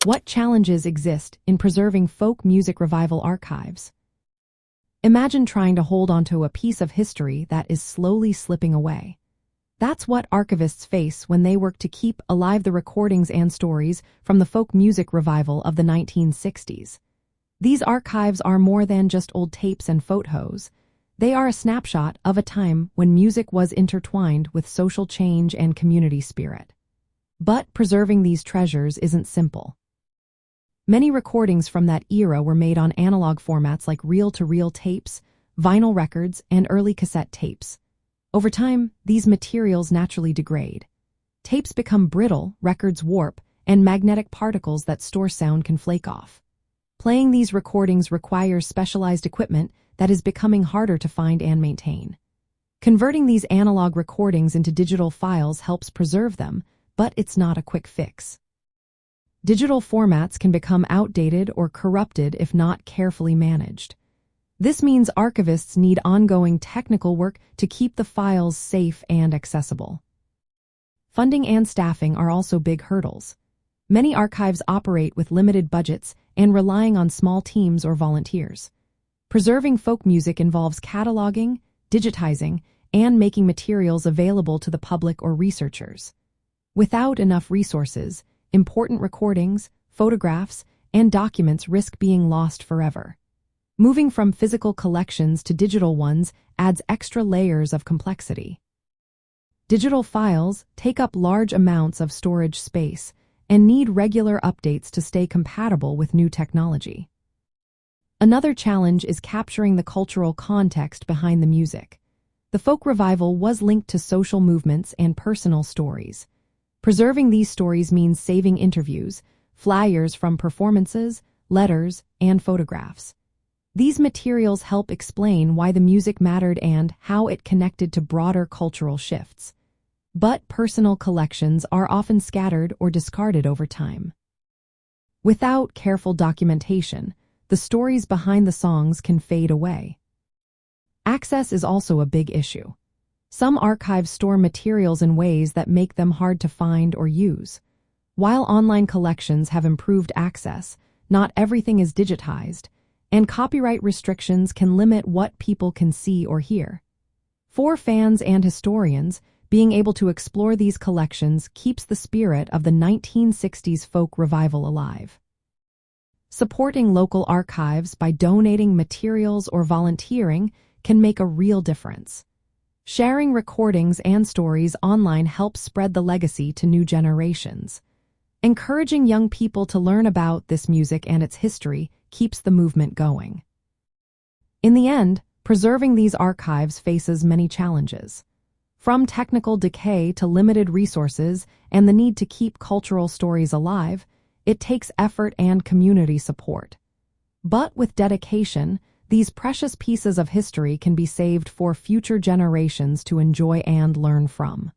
What challenges exist in preserving folk music revival archives? Imagine trying to hold onto a piece of history that is slowly slipping away. That's what archivists face when they work to keep alive the recordings and stories from the folk music revival of the 1960s. These archives are more than just old tapes and photos. They are a snapshot of a time when music was intertwined with social change and community spirit. But preserving these treasures isn't simple. Many recordings from that era were made on analog formats like reel-to-reel tapes, vinyl records, and early cassette tapes. Over time, these materials naturally degrade. Tapes become brittle, records warp, and magnetic particles that store sound can flake off. Playing these recordings requires specialized equipment that is becoming harder to find and maintain. Converting these analog recordings into digital files helps preserve them, but it's not a quick fix. Digital formats can become outdated or corrupted if not carefully managed. This means archivists need ongoing technical work to keep the files safe and accessible. Funding and staffing are also big hurdles. Many archives operate with limited budgets and relying on small teams or volunteers. Preserving folk music involves cataloging, digitizing, and making materials available to the public or researchers. Without enough resources, important recordings, photographs, and documents risk being lost forever. Moving from physical collections to digital ones adds extra layers of complexity. Digital files take up large amounts of storage space and need regular updates to stay compatible with new technology. Another challenge is capturing the cultural context behind the music. The folk revival was linked to social movements and personal stories. Preserving these stories means saving interviews, flyers from performances, letters, and photographs. These materials help explain why the music mattered and how it connected to broader cultural shifts. But personal collections are often scattered or discarded over time. Without careful documentation, the stories behind the songs can fade away. Access is also a big issue. Some archives store materials in ways that make them hard to find or use. While online collections have improved access, not everything is digitized, and copyright restrictions can limit what people can see or hear. For fans and historians, being able to explore these collections keeps the spirit of the 1960s folk revival alive. Supporting local archives by donating materials or volunteering can make a real difference. Sharing recordings and stories online helps spread the legacy to new generations. Encouraging young people to learn about this music and its history keeps the movement going. In the end, preserving these archives faces many challenges. From technical decay to limited resources and the need to keep cultural stories alive, it takes effort and community support. But with dedication, these precious pieces of history can be saved for future generations to enjoy and learn from.